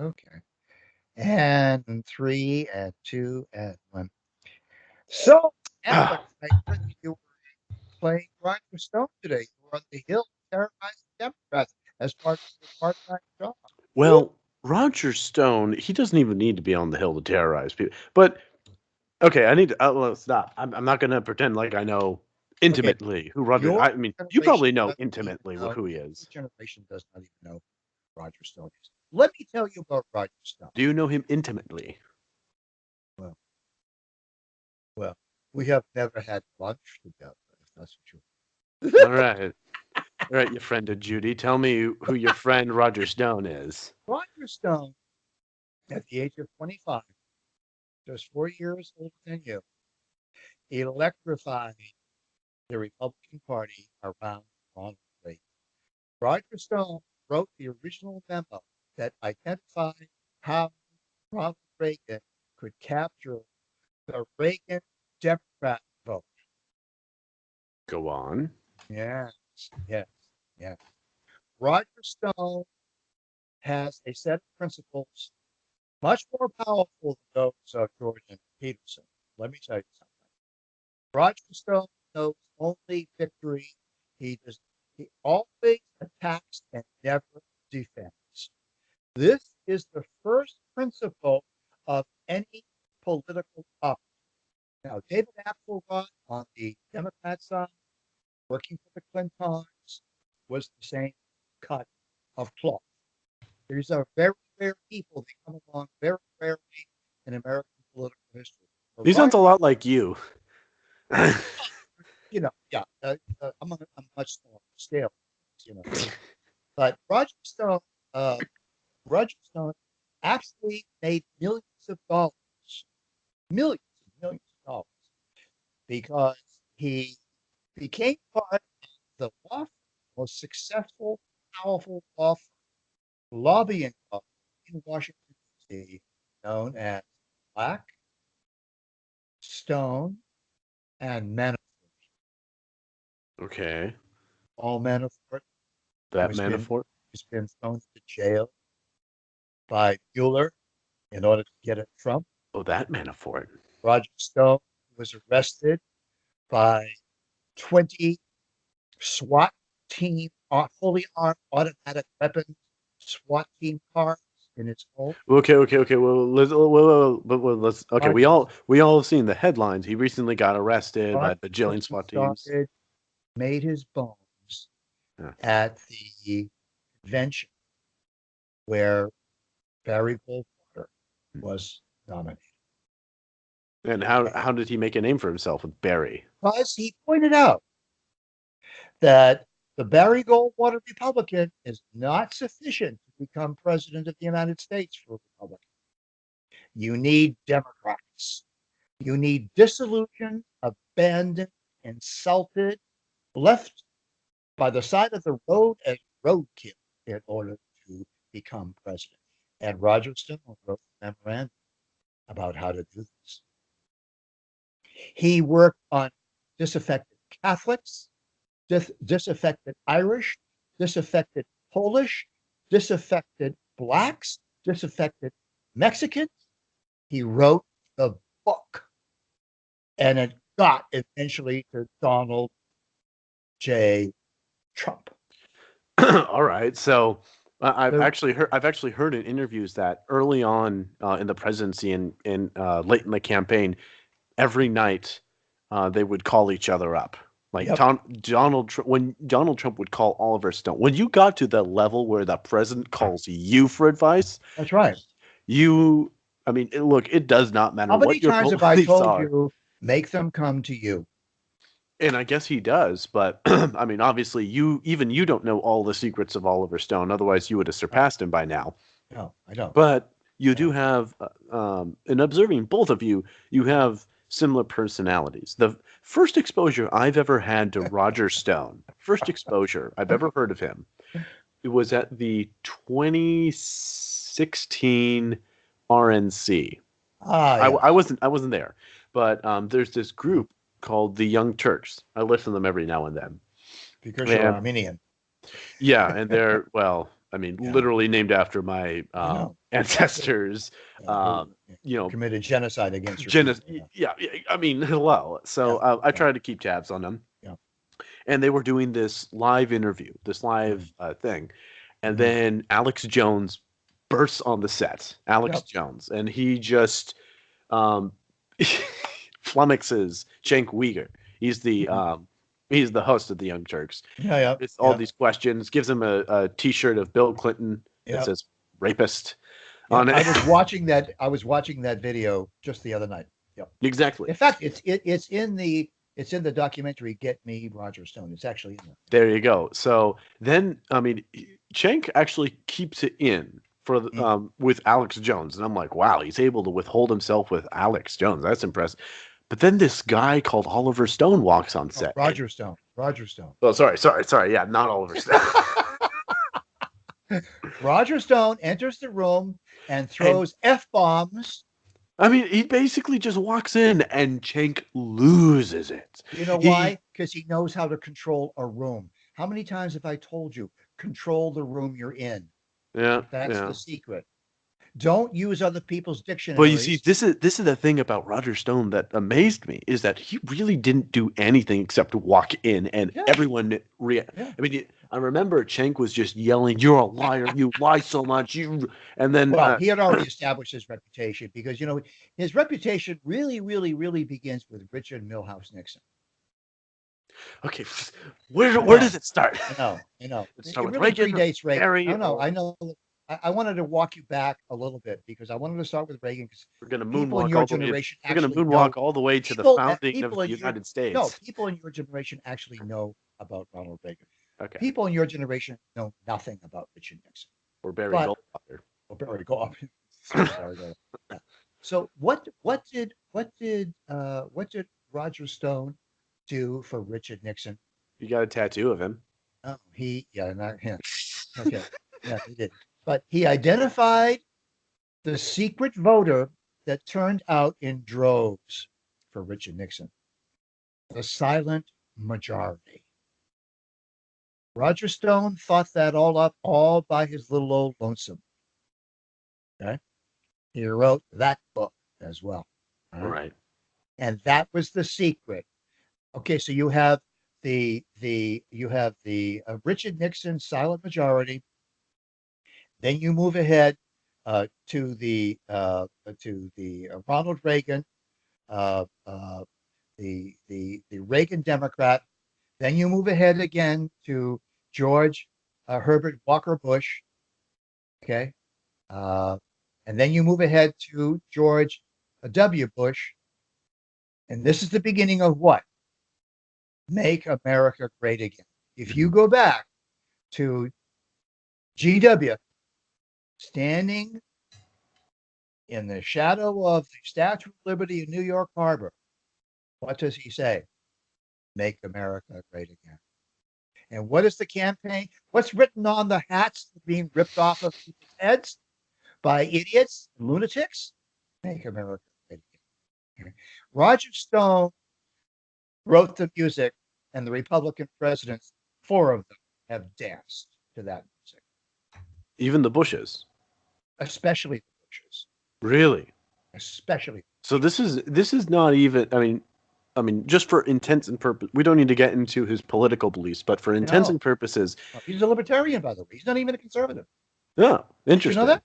Okay. And three, and two, and one. So, Alex, I heard that you were playing Roger Stone today. You were on the Hill terrorizing Democrats as part of your part-time job. Well, Roger Stone, he doesn't even need to be on the Hill to terrorize people. But okay, I need to well, stop. I'm not going to pretend like I know Okay, intimately who Roger. your I mean, you generation probably know doesn't even intimately know. who he Your is. generation does not even know who Roger Stone is. Let me tell you about Roger Stone. Do you know him intimately? Well, well, we have never had lunch together, if that's what you. All right, all right, your friend of Judy. Tell me who your friend Roger Stone is. Roger Stone, at the age of 25, just 4 years older than you, electrified the Republican Party around Ronald Reagan. Roger Stone wrote the original memo that identified how Ronald Reagan could capture the Reagan Democrat vote. Go on. Yes, yes, yes. Roger Stone has a set of principles much more powerful than those of Jordan Peterson. Let me tell you something. Roger Stone knows only victory. He does. He always attacks and never defends. This is the first principle of any political operative. Now, David Axelrod on the Democrat side, working for the Clintons, was the same cut of cloth. These are very rare people. They come along very rarely in American political history. But He sounds Roger, a lot like you. yeah, I'm on a much smaller scale, you know. But uh, Roger Stone actually made millions and millions of dollars, because he became part of the law firm, most successful, powerful law firm, lobbying law firm in Washington, D.C., known as Black, Stone, and Manafort. Okay, Paul Manafort, that who's Manafort. been thrown to jail by Mueller in order to get at Trump. Oh, that Manafort. Roger Stone was arrested by 20 SWAT team, fully armed automatic weapons, SWAT team cars in his home. Okay, okay, okay. Well, let's. Okay, Roger, we all have seen the headlines. He recently got arrested by Roger a bajillion Stone SWAT teams. made his bones Yeah. at the convention where Barry Goldwater was nominated. And how did he make a name for himself with Barry? Because he pointed out that the Barry Goldwater Republican is not sufficient to become president of the United States for a Republican. You need Democrats. You need disillusioned, abandoned, insulted, left by the side of the road as roadkill in order to become president. And Roger Stone wrote a memorandum about how to do this. He worked on disaffected Catholics, disaffected Irish, disaffected Polish, disaffected Blacks, disaffected Mexicans. He wrote the book, and it got eventually to Donald J. Trump. All right. So The I've actually heard in interviews that early on in the presidency and late in the campaign, every night they would call each other up. Like Yep, When Donald Trump would call Oliver Stone, when you got to the level where the president calls you for advice, that's right. you, I mean, look, it does not matter How many what your times have I beliefs told are. you, make them come to you? And I guess he does, but I mean, obviously, you don't know all the secrets of Oliver Stone. Otherwise, you would have No, surpassed him by now. no, I don't. But you I do don't. have, in observing both of you, you have similar personalities. The first exposure I've ever had to Roger Stone, first exposure I've ever heard of him, it was at the 2016 RNC. Ah, I yes, wasn't there, but there's this group called the Young Turks. I listen to them every now and then, because you're and Armenian. yeah, and they're well. I mean, Yeah, literally named after my I know. ancestors. Who You know, committed genocide against your people. Yeah, yeah, yeah, I mean, hello. yeah, So I yeah, tried to keep tabs on them, yeah. and they were doing this live interview, this Mm, live thing, and mhm. then Alex Jones bursts on the set. Alex Yep. Jones, and he just um, flummoxes Cenk Uygur. He's the Mhm. um, he's the host of the Young Turks. Yeah, yeah, It's all yeah, these questions. Gives him a T-shirt of Bill Clinton that yeah, says "rapist" yeah. on it. I was watching that video just the other night. Yep. Exactly. In fact, it's in the documentary "Get Me, Roger Stone." It's actually in there. There you go. So then, I mean, Cenk actually keeps it in for Mm. with Alex Jones, and I'm like, wow, he's able to withhold himself with Alex Jones. That's impressive. But then this guy called Oliver Stone walks on Oh, set, and Roger Stone. Roger Stone. oh, sorry, yeah, not Oliver Stone. Roger Stone enters the room and And throws f bombs. I mean, he basically just walks in, and Cenk loses it. You know He, why? Because he knows how to control a room. How many times have I told you, control the room you're in? yeah, That's yeah. the secret. Don't use other people's But you see, dictionaries. this is the thing about Roger Stone that amazed me is that he really didn't do anything except walk in, and Yeah, everyone yeah. I mean, I remember Cenk was just yelling, "You're a liar! You lie so much!" And then Well, he had already established his reputation because, his reputation really, really, really begins with Richard Milhouse Nixon. okay, I where does know, it start? I know, I know. Let's start It with really Reagan, predates Reagan. I Barry, don't know. or I know. I wanted to walk you back a little bit because I wanted to start with Reagan because we're gonna people in moonwalk your all the way. generation We're gonna actually moonwalk know. all the way to the People, founding of people the in your United no, States. people in your generation actually know about Ronald Reagan. Okay, People in your generation know nothing about Richard Nixon. or Barry But Goldwater. Barry go up. Barry go. Yeah. So what did Roger Stone do for Richard Nixon? You got a tattoo of him. Oh, yeah, not him. Okay, yeah, he did. But he identified the secret voter that turned out in droves for Richard Nixon, the silent majority. Roger Stone thought that all up all by his little old lonesome. Okay. He wrote that book as well. All right. Right. And that was the secret. Okay, so you have the Richard Nixon silent majority. Then you move ahead to the Ronald Reagan, uh, uh, the Reagan Democrat. Then you move ahead again to George Herbert Walker Bush. Okay, uh, and then you move ahead to George W. Bush, and this is the beginning of what? Make America Great Again. If you Mhm. go back to GW standing in the shadow of the Statue of Liberty in New York Harbor, what does he say? Make America Great Again. And what is the campaign? What's written on the hats being ripped off of people's heads by idiots and lunatics? Make America Great Again. Okay. Roger Stone wrote the music, and the Republican presidents, four of them, have danced to that music, Even the Bushes. especially the Bushes, Really? especially the So Bushes. this is not even. I mean, just for intents and purpose, we don't need to get into his political beliefs, but for intents No, and purposes, no, he's a libertarian, by the way. He's not even a conservative. yeah, Did you know interesting. that?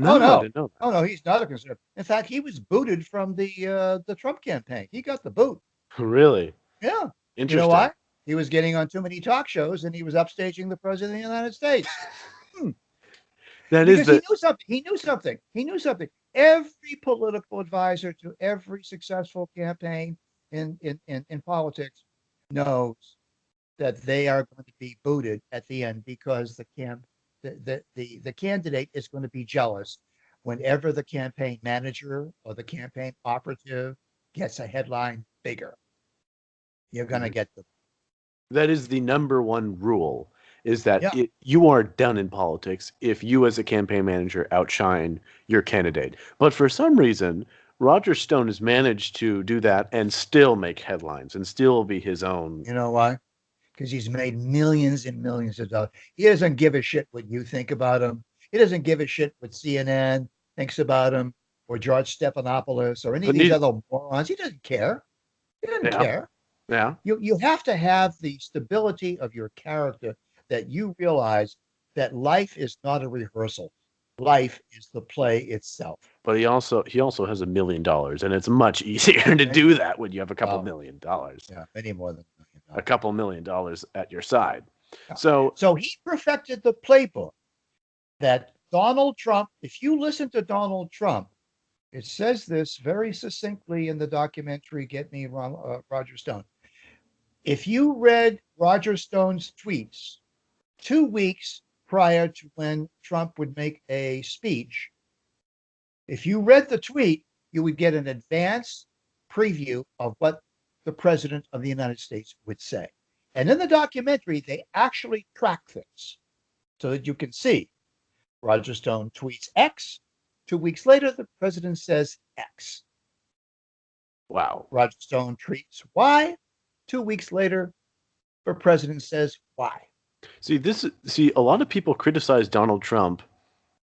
Oh No, I no, didn't know oh no, he's not a conservative. In fact, he was booted from the Trump campaign. He got the boot. that. Really Yeah, you know interesting. why? He was getting on too many talk shows, and he was upstaging the president of the United States. Hmm. That is Because he the knew something. He knew something. He knew something. Every political advisor to every successful campaign in politics knows that they are going to be booted at the end because the candidate is going to be jealous whenever the campaign manager or the campaign operative gets a headline bigger. You're going to Mhm. get the that is the number one rule is that yeah. you are done in politics if you as a campaign manager outshine your candidate. But for some reason, Roger Stone has managed to do that and still make headlines and still be his own. You know why? because he's made millions and millions of dollars. He doesn't give a shit what you think about him. He doesn't give a shit what CNN thinks about him or George Stephanopoulos or any of But these other morons. He doesn't care. He doesn't yeah, care. yeah. You have to have the stability of your character that you realize that life is not a rehearsal. Life is the play itself. But he also has $1 million, and it's much easier to And, do that when you have a couple well, $1 million, yeah, any more than a $1 million. couple $1 million at your side. Yeah. So So he perfected the playbook that Donald Trump, if you listen to Donald Trump, it says this very succinctly in the documentary Get Me Roger Stone. If you read Roger Stone's tweets 2 weeks prior to when Trump would make a speech, if you read the tweet, you would get an advance preview of what the president of the United States would say. And in the documentary, they actually track this so that you can see Roger Stone tweets X. 2 weeks later, the president says X. wow. Roger Stone tweets Y. 2 weeks later, the president says Y. See, a lot of people criticize Donald Trump.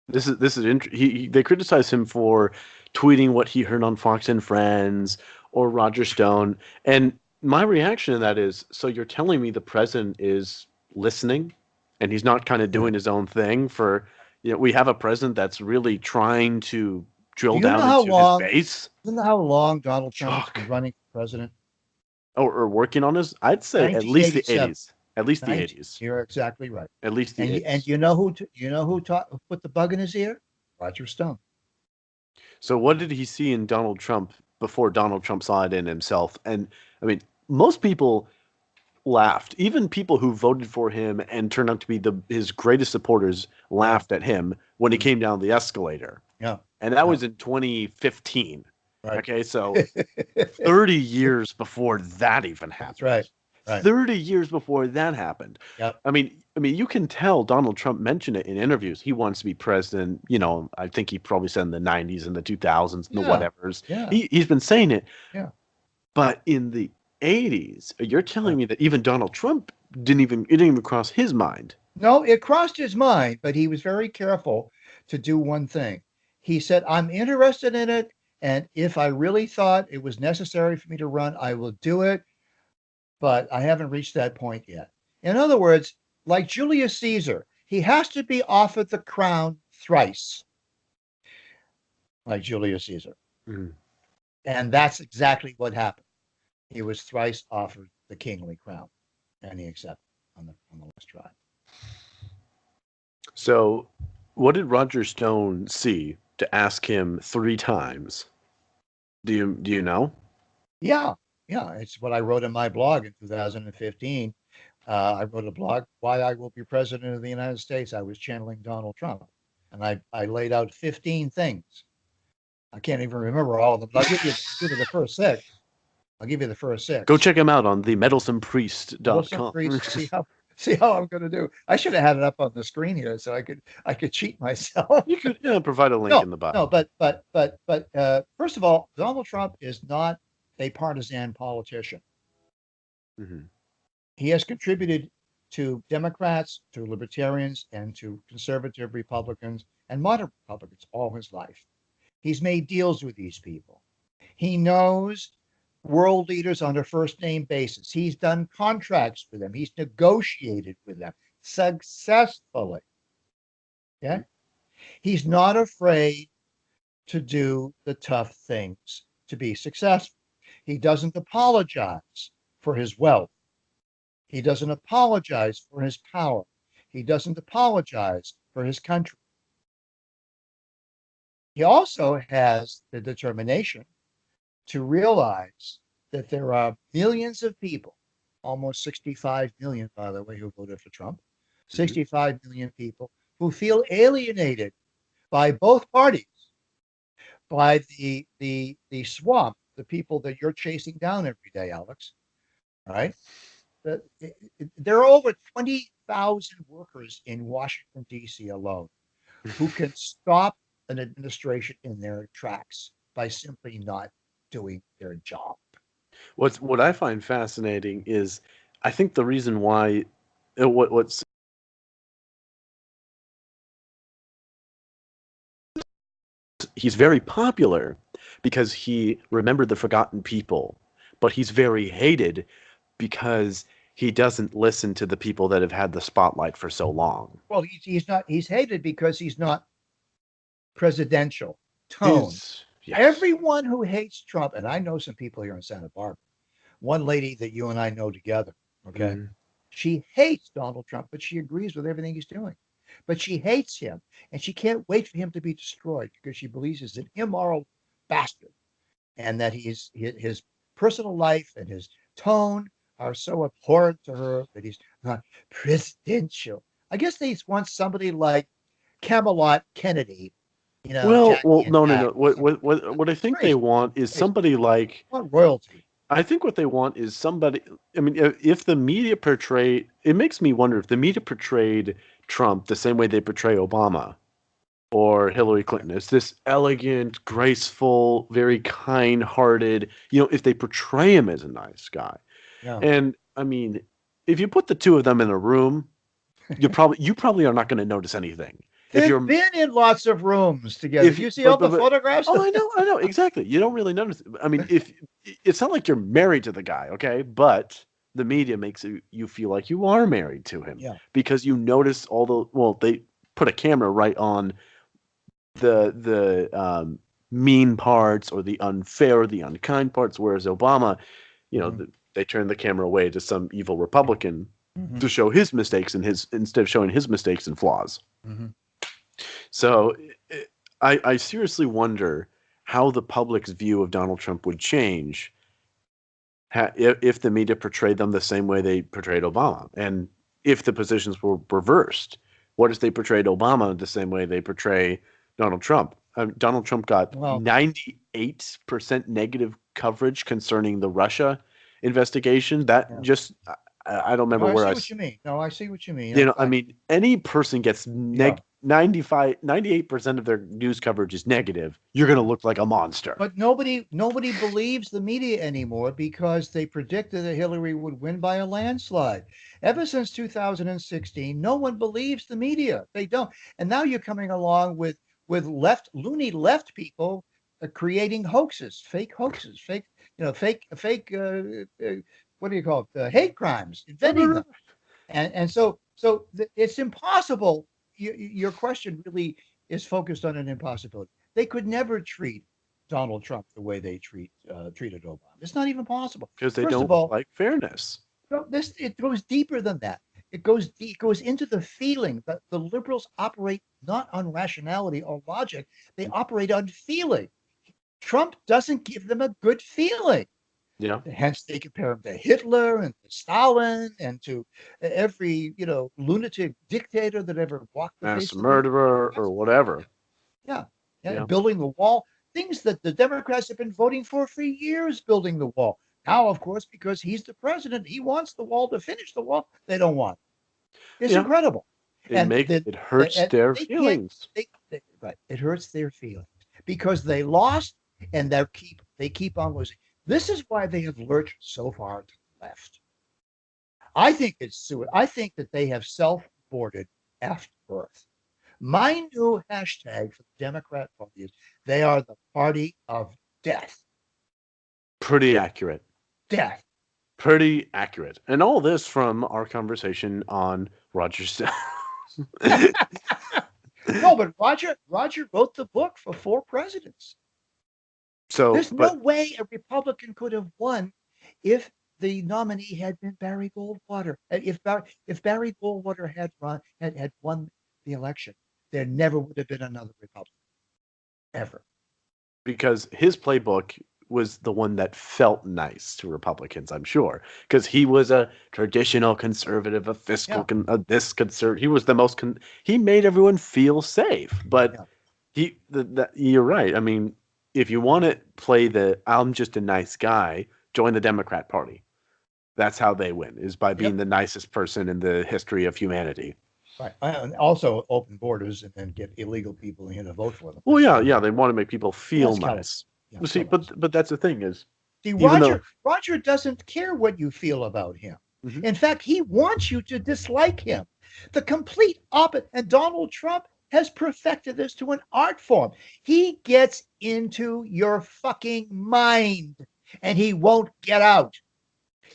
They criticize him for tweeting what he heard on Fox and Friends or Roger Stone, and my reaction to that is, so you're telling me the president is listening, and he's not kind of Yeah. doing his own thing for, we have a president that's really trying to Do drill you know down how into his long? base, Do you know how long Donald Trump has been Chuck, running for president? or working on his. I'd say at least the 1987. 80s, at least the 19, 80s, you're exactly right. at least the And 80s. you know who put the bug in his ear? Roger Stone. So what did he see in Donald Trump before Donald Trump saw it in himself? And I mean, most people laughed. Even people who voted for him and turned out to be his greatest supporters Yeah. laughed at him when he Mhm. came down the escalator. Yeah. And that Yeah. was in 2015. Right. Okay, so 30 years before that even That's right. happened. Right. 30 years before that happened. Yep. I mean, you can tell Donald Trump mentioned it in interviews. He wants to be president. I think he probably said in the 90s and the 2000s and the Yeah. whatevers. Yeah. He's been saying it. Yeah. But in the 80s, you're telling Right. me that even Donald Trump it didn't even cross his mind. No, it crossed his mind, but he was very careful to do one thing. He said, I'm interested in it. And if I really thought it was necessary for me to run, I will do it. But I haven't reached that point yet. In other words, like Julius Caesar, he has to be offered the crown thrice, like Julius Caesar. Mhm. And that's exactly what happened. He was thrice offered the kingly crown, and he accepted on the last try. So, what did Roger Stone see to ask him 3 times? Do you know? Yeah, yeah, it's what I wrote in my blog in 2015. I wrote a blog, Why I Will Be President of the United States. I was channeling Donald Trump, and I laid out 15 things. I can't even remember all of them, but I'll give you the first six. I'll give you the first Go six. check him out on Middleton themeddlesomepriest.com. Priest, see how I'm going to do. I should have had it up on the screen here so I could cheat myself. You could, provide a link No, in the no, bio. but first of all, Donald Trump is not a partisan politician. Hmm. He has contributed to Democrats, to libertarians, and to conservative Republicans and moderate Republicans all his life. He's made deals with these people. He knows world leaders on a first name basis. He's done contracts with them. He's negotiated with them successfully. Okay. He's not afraid to do the tough things to be successful. He doesn't apologize for his wealth. He doesn't apologize for his power. He doesn't apologize for his country. He also has the determination to realize that there are millions of people, almost 65 million, by the way, who voted for Trump, Hmm. 65 million people who feel alienated by both parties, by the swamp, the people that you're chasing down every day, Alex. All right. There are over 20,000 workers in Washington, D.C. alone who can stop an administration in their tracks by simply not doing their job. What I find fascinating is I think the reason why what's he's very popular because he remembered the forgotten people, but he's very hated because he doesn't listen to the people that have had the spotlight for so long. Well, he's not. He's hated because he's not presidential tone. Is yes. Everyone who hates Trump, and I know some people here in Santa Barbara. One lady that you and I know together. Okay, Mm, she hates Donald Trump, but she agrees with everything he's doing. But she hates him, and she can't wait for him to be destroyed because she believes he's an immoral bastard, and that his personal life and his tone are so abhorrent to her that he's not presidential. I guess they want somebody like Camelot Kennedy, well, Jackie and no, no, no. Jack. What I It's think they crazy. want is Crazy. somebody like They want royalty. I think what they want is somebody. I mean, if the media portray, it makes me wonder if the media portrayed Trump the same way they portray Obama or Hillary Yeah. Clinton as this elegant, graceful, very kind-hearted. If they portray him as a nice guy, Yeah. and I mean, if you put the two of them in a room, you probably are not going to notice anything. If They've you're been in lots of rooms together. if Do you, you see all the photographs? oh, I know exactly. You don't really notice. I mean, if it's not like you're married to the guy, okay, but the media makes you feel like you are married to him Yeah. because you notice all the they put a camera right on the mean parts or the unfair, the unkind parts, whereas Obama, Hmm. they turn the camera away to some evil Republican Hmm. to show his mistakes and his instead of showing his mistakes and flaws. Hmm. So I seriously wonder how the public's view of Donald Trump would change if the media portrayed them the same way they portrayed Obama, and if the positions were reversed. What if they portrayed Obama the same way they portray Donald Trump? Donald Trump got Well, 98% negative coverage concerning the Russia investigation. That yeah. just I don't No, remember I where see I what you mean. No, I see what you mean. you In know, I fact, mean, any person gets yeah. 98% of their news coverage is negative, you're going to look like a monster. But nobody believes the media anymore because they predicted that Hillary would win by a landslide. Ever since 2016, no one believes the media. They don't. And now you're coming along with loony left people creating hoaxes, fake what do you call it? Hate crimes, inventing them. And so it's impossible. Your question really is focused on an impossibility. They could never treat Donald Trump the way they treated Obama. It's not even possible. Because they First of don't all, like fairness. no, this it goes deeper than that. It goes into the feeling that the liberals operate not on rationality or logic; they operate on feeling. Trump doesn't give them a good feeling. Yeah, Hence, they compare him to Hitler and to Stalin and to every lunatic dictator that ever walked the mass face of the earth. murderer or That's whatever. yeah, yeah, Yeah, building the wall, things that the Democrats have been voting for years, building the wall. Now, of course, because he's the president, he wants the wall to finish the wall. They don't want it. It's yeah. incredible, and It hurts and their they can't. feelings. Right, it hurts their feelings because they lost, and they keep on losing. This is why they have lurched so far to the left. I think it's suicide. I think that they have self-boarded after birth. My new hashtag for the Democrat Party is they are the party of death. Pretty accurate. Death. Pretty accurate. And all this from our conversation on Roger Stone. No, but Roger wrote the book for 4 presidents. So, There's no but way a Republican could have won if the nominee had been Barry Goldwater. If Barry Goldwater had won the election, there never would have been another Republican ever. because his playbook was the one that felt nice to Republicans, I'm sure, because he was a traditional conservative, a fiscal, Yeah, this conservative. He was the most. He made everyone feel safe, but yeah, you're right. I mean, if you want to play the "I'm just a nice guy," join the Democrat Party. That's how they win, is by being yep, the nicest person in the history of humanity. right. And also open borders and then get illegal people in to vote for them. Well, yeah, yeah, they want to make people feel That's California. nice. Yeah, See, come on. but that's the thing is, See, even though Roger doesn't care what you feel about him. Mhm. In fact, he wants you to dislike him. The complete opposite. And Donald Trump has perfected this to an art form. He gets into your fucking mind and he won't get out.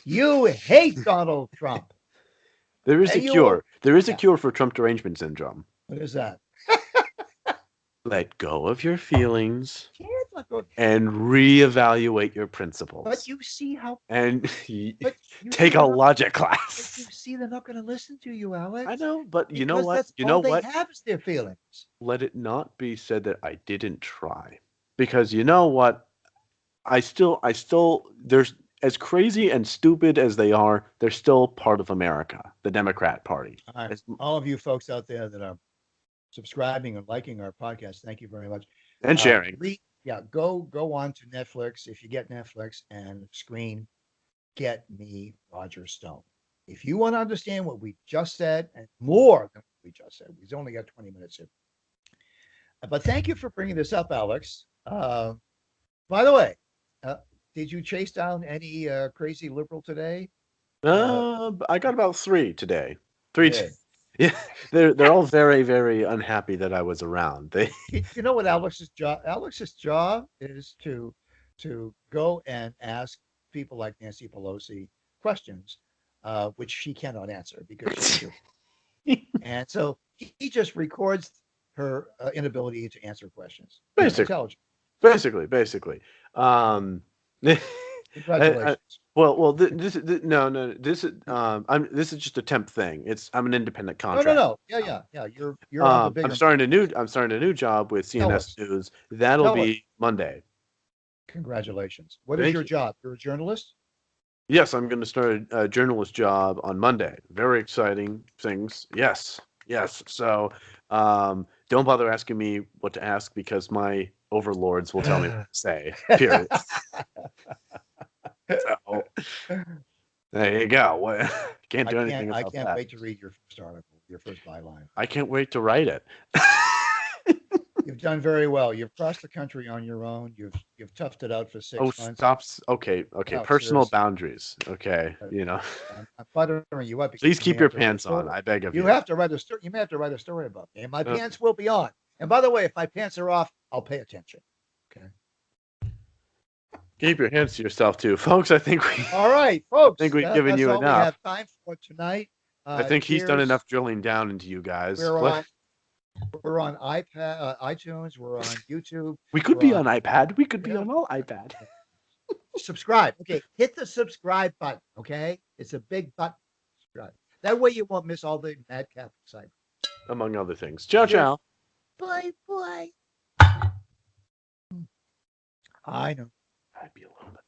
You hate Donald Trump. There is a And you will. cure. There is a Yeah. cure for Trump derangement syndrome. What is that? Let go of your feelings Can't let go. and reevaluate your But principles. you see how. And But you see take a they're not. logic But you class. see they're not going to listen to you, I Alex, know, but you know because what? that's You know all they what? have is their feelings. Let it not be said that I didn't try. Because you know what? I still, there's as crazy and stupid as they are, they're still part of America, the Democrat Party. All right, As, all of you folks out there that are subscribing and liking our podcast, thank you very much. and sharing. Yeah, go on to Netflix if you get Netflix and screen Get Me Roger Stone. If you want to understand what we just said and more than what we just said, we've only got 20 minutes here. But thank you for bringing this up, Alex. By the way, uh, did you chase down any crazy liberal today? I got about three today. You Three. did. Yeah, they're all very very unhappy that I was around. They You know what Alex's job? Alex's job is to go and ask people like Nancy Pelosi questions, which she cannot answer because she's stupid. And so he just records her inability to answer questions. basically Intelligent. basically. Um, I, Congratulations. no, this is this is just a temp thing. I'm an independent No, no, contract. no. Yeah. You're on the bigger. I'm starting a new job with Tell CNS us. News. That'll Tell us. be Monday. Congratulations. What is Thank your you. job? You're a journalist? Yes, I'm going to start a journalist job on Monday. Very exciting things. Yes. So, don't bother asking me what to ask because my overlords will tell me what to say. Period. So there you go. What, can't do anything I about can't that. wait to read your first article, your first byline. I can't wait to write it. You've done very well. You've crossed the country on your own. You've toughed it out for Oh, 6 months. stops. Okay. No, Personal seriously. boundaries. Okay. Uh, You know, I'm buttering you up because please you may keep your have to write a pants on. story. I beg of You you. have to write a story. You may have to write a story about me, and my Okay. pants will be on. And by the way, if my pants are off, I'll pay attention. Okay. Keep your hands to yourself too, folks. All right, I folks. think we've given That's you all we enough. have time for tonight. I think he's done Cheers. enough drilling down into you guys. We're What? on we're on iPad, iTunes. We're on YouTube. We could We're be on on iPad. We could be yeah. on all iPad. Subscribe. Okay, hit the subscribe button. Okay, it's a big button. Subscribe. That way you won't miss all the madcap excitement. Among other things. Ciao, Cheers. ciao. Bye bye. I know. I'd be a little bit.